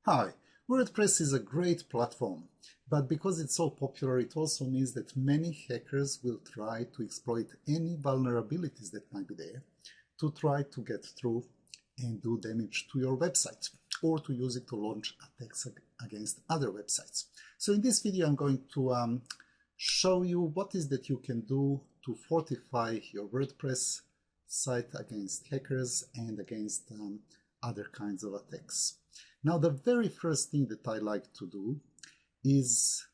Hi, WordPress is a great platform, but because it's so popular, it also means that many hackers will try to exploit any vulnerabilities that might be there to try to get through and do damage to your website, or to use it to launch attacks against other websites. So in this video, I'm going to show you what is that you can do to fortify your WordPress site against hackers and against other kinds of attacks. Now, the very first thing that I like to do is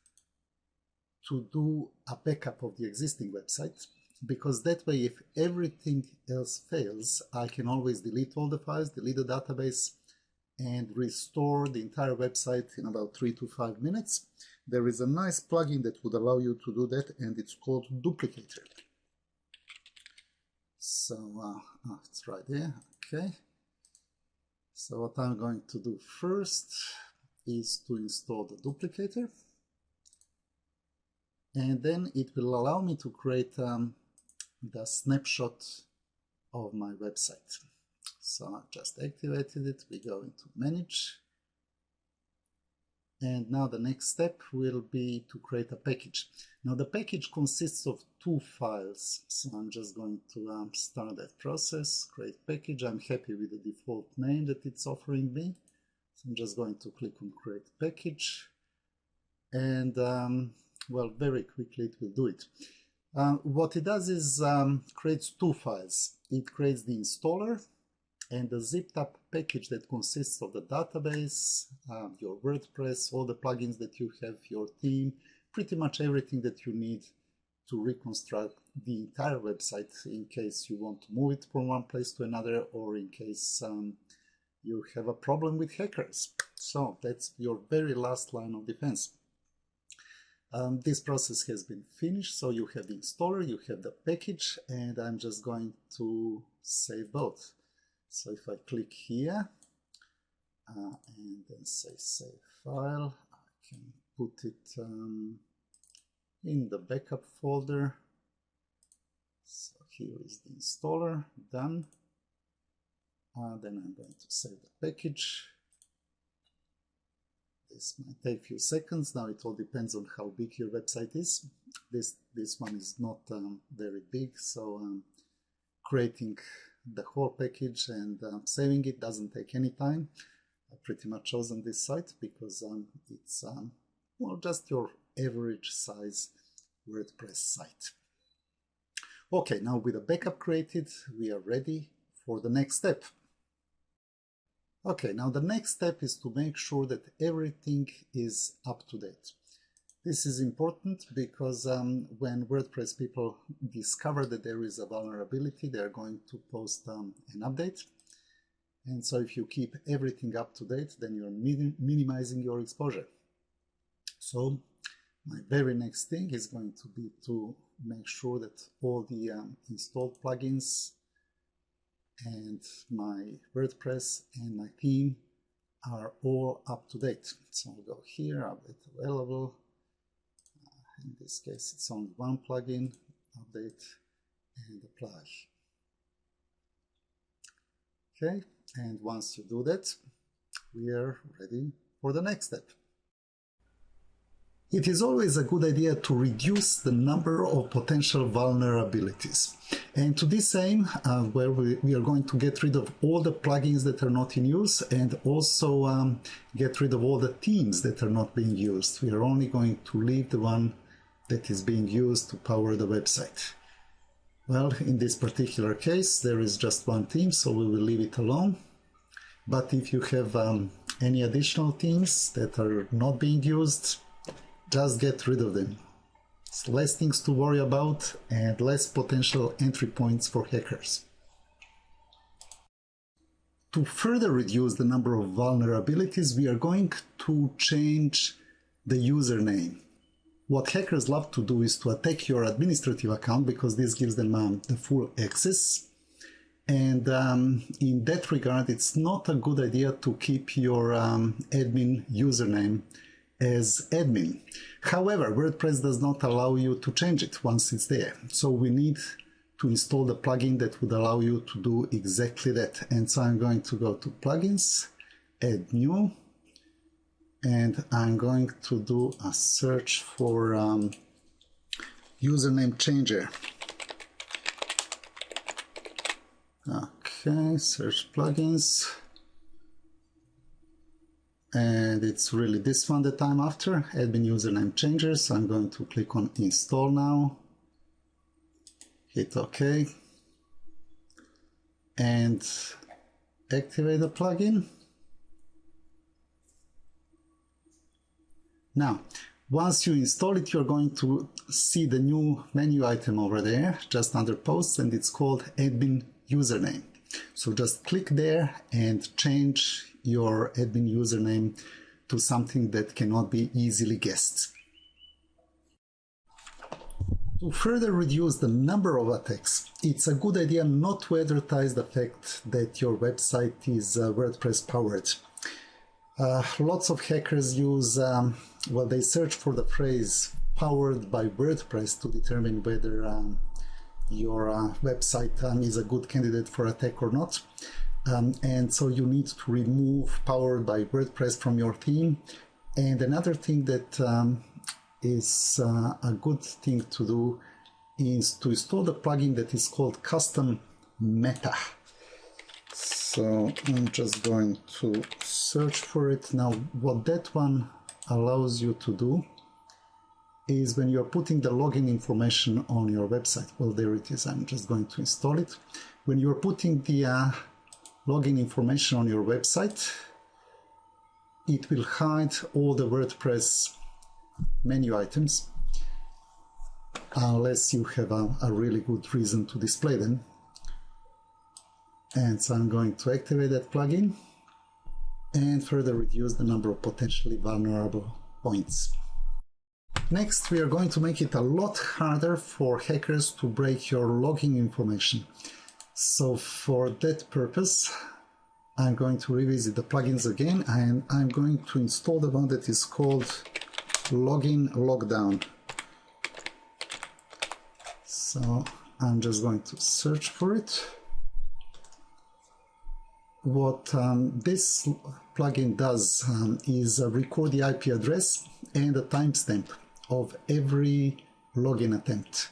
to do a backup of the existing website, because that way, if everything else fails, I can always delete all the files, delete the database, and restore the entire website in about 3 to 5 minutes. There is a nice plugin that would allow you to do that, and it's called Duplicator. So it's right there. Okay. So what I'm going to do first is to install the duplicator, and then it will allow me to create the snapshot of my website. So I've just activated it. We go into manage, and now the next step will be to create a package. Now the package consists of 2 files, so I'm just going to start that process, create package. I'm happy with the default name that it's offering me, so I'm just going to click on create package, and well, very quickly it will do it. What it does is creates 2 files. It creates the installer and the zipped up package that consists of the database, your WordPress, all the plugins that you have, your theme, pretty much everything that you need to reconstruct the entire website in case you want to move it from one place to another, or in case you have a problem with hackers. So that's your very last line of defense. This process has been finished, so you have the installer, you have the package, and I'm just going to save both. So if I click here and then say save file, I can put it in the backup folder. So here is the installer, done. Then I'm going to save the package. This might take a few seconds. Now it all depends on how big your website is. This one is not very big, so creating the whole package and saving it doesn't take any time. I've pretty much chosen this site because it's well, just your average size WordPress site. Okay, now with the backup created, we are ready for the next step. Okay, now the next step is to make sure that everything is up to date. This is important because when WordPress people discover that there is a vulnerability, they're going to post an update. And so if you keep everything up to date, then you're minimizing your exposure. So my very next thing is going to be to make sure that all the installed plugins and my WordPress and my theme are all up to date. So I'll go here, update available. In this case, it's only one plugin, update and apply. Okay, and once you do that, we are ready for the next step. It is always a good idea to reduce the number of potential vulnerabilities. And to this aim, where we are going to get rid of all the plugins that are not in use, and also get rid of all the themes that are not being used. We are only going to leave the one that is being used to power the website. Well, in this particular case, there is just one theme, so we will leave it alone. But if you have any additional themes that are not being used, just get rid of them. It's less things to worry about and less potential entry points for hackers. To further reduce the number of vulnerabilities, we are going to change the username. What hackers love to do is to attack your administrative account, because this gives them the full access. And in that regard, it's not a good idea to keep your admin username as admin. However, WordPress does not allow you to change it once it's there. So we need to install the plugin that would allow you to do exactly that. And so I'm going to go to plugins, add new, and I'm going to do a search for username changer. Okay, search plugins. And it's really this one that I'm after, admin username changer. So I'm going to click on install now, hit OK, and activate the plugin. Now, once you install it, you're going to see the new menu item over there, just under posts, and it's called admin username. So just click there and change your admin username to something that cannot be easily guessed. To further reduce the number of attacks, it's a good idea not to advertise the fact that your website is WordPress powered. Lots of hackers use, they search for the phrase powered by WordPress to determine whether your website is a good candidate for attack or not. And so you need to remove powered by WordPress from your theme. And another thing that is a good thing to do is to install the plugin that is called custom meta. So I'm just going to search for it. Now, what that one allows you to do is when you're putting the login information on your website. Well, there it is. I'm just going to install it. When you're putting the login information on your website, it will hide all the WordPress menu items unless you have a really good reason to display them. And so I'm going to activate that plugin and further reduce the number of potentially vulnerable points. Next, we are going to make it a lot harder for hackers to break your login information. So for that purpose, I'm going to revisit the plugins again, and I'm going to install the one that is called Login Lockdown. So I'm just going to search for it. What this plugin does is record the IP address and the timestamp of every login attempt.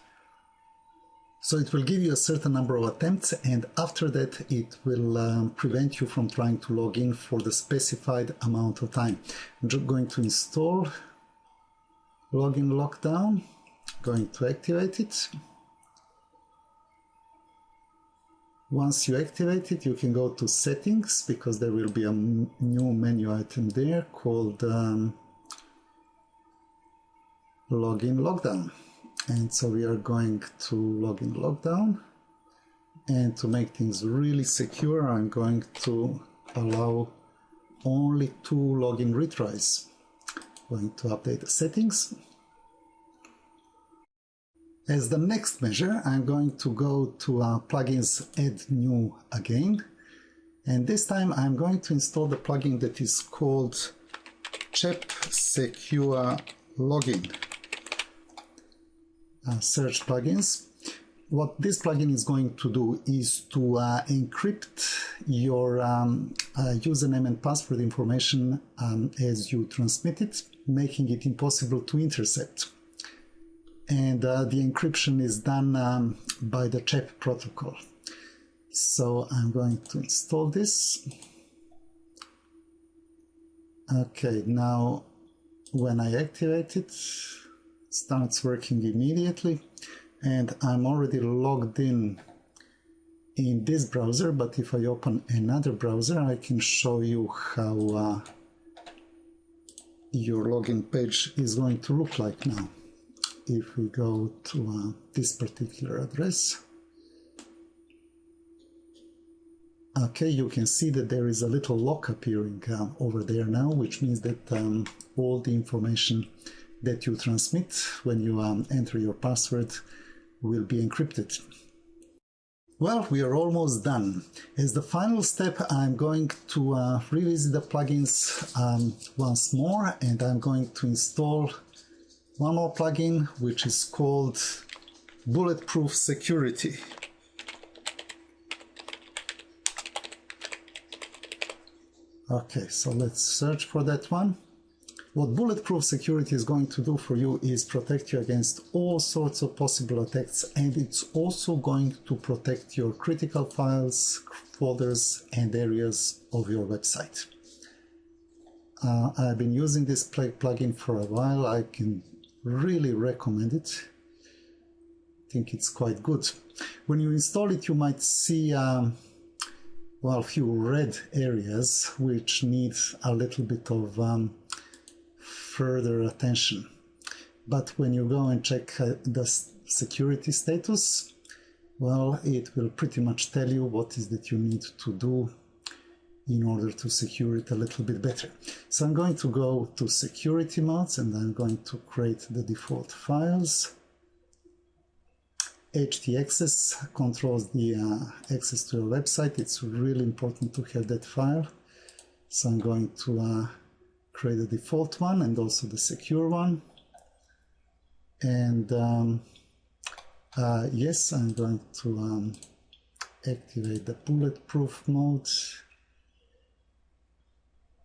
So it will give you a certain number of attempts, and after that it will prevent you from trying to log in for the specified amount of time. I'm just going to install Login Lockdown, going to activate it. Once you activate it, you can go to settings, because there will be a new menu item there called Login Lockdown. And so we are going to Login Lockdown. And to make things really secure, I'm going to allow only 2 login retries. Going to update the settings. As the next measure, I'm going to go to plugins add new again, and this time I'm going to install the plugin that is called CHEP Secure Login. Search plugins. What this plugin is going to do is to encrypt your username and password information as you transmit it, making it impossible to intercept. And the encryption is done by the CHEP protocol. So I'm going to install this. Okay, now when I activate it, it starts working immediately. And I'm already logged in this browser, but if I open another browser, I can show you how your login page is going to look like now. If we go to this particular address, okay, you can see that there is a little lock appearing over there now, which means that all the information that you transmit when you enter your password will be encrypted. Well, we are almost done. As the final step, I'm going to revisit the plugins once more, and I'm going to install one more plugin, which is called Bulletproof Security. Okay, so let's search for that one. What Bulletproof Security is going to do for you is protect you against all sorts of possible attacks, and it's also going to protect your critical files, folders, and areas of your website. I've been using this plugin for a while. I can really recommend it. I think it's quite good. When you install it, you might see well, a few red areas which need a little bit of further attention. But when you go and check the security status, well, it will pretty much tell you what is that you need to do in order to secure it a little bit better. So I'm going to go to security modes, and I'm going to create the default files. htaccess controls the access to your website. It's really important to have that file. So I'm going to create the default one and also the secure one. And yes, I'm going to activate the bulletproof mode.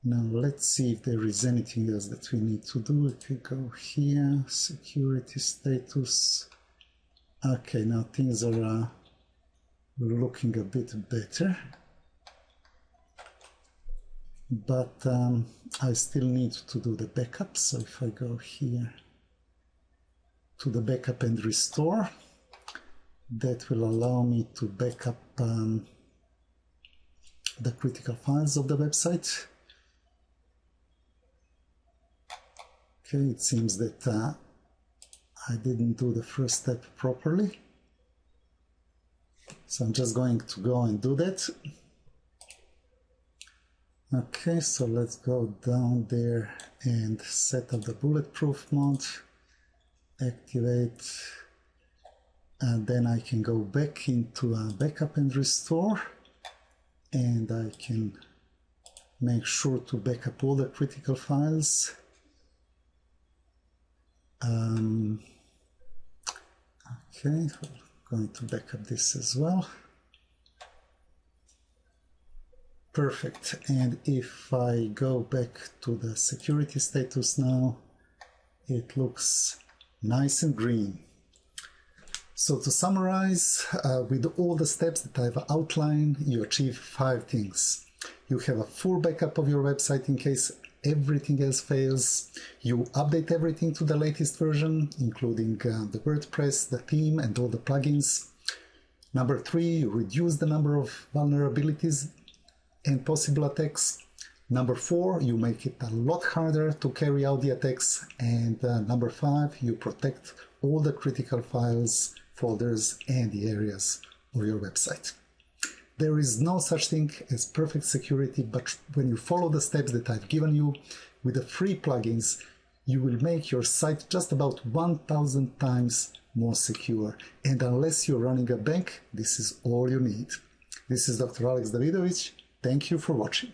Now let's see if there is anything else that we need to do. If we go here, security status. Okay, now things are looking a bit better. But I still need to do the backup. So if I go here to the backup and restore, that will allow me to back up the critical files of the website. Okay, it seems that I didn't do the first step properly. So I'm just going to go and do that. Okay, so let's go down there and set up the bulletproof mode, activate, and then I can go back into backup and restore, and I can make sure to back up all the critical files. Okay, we're going to back up this as well. Perfect. And if I go back to the security status now, it looks nice and green. So to summarize, with all the steps that I've outlined, you achieve 5 things. You have a full backup of your website in case everything else fails. You update everything to the latest version, including the WordPress, the theme, and all the plugins. Number 3, you reduce the number of vulnerabilities and possible attacks. Number 4, you make it a lot harder to carry out the attacks. And number 5, you protect all the critical files, folders, and the areas of your website. There is no such thing as perfect security, but when you follow the steps that I've given you with the free plugins, you will make your site just about 1,000 times more secure. And unless you're running a bank, this is all you need. This is Dr. Alex Davidovich. Thank you for watching.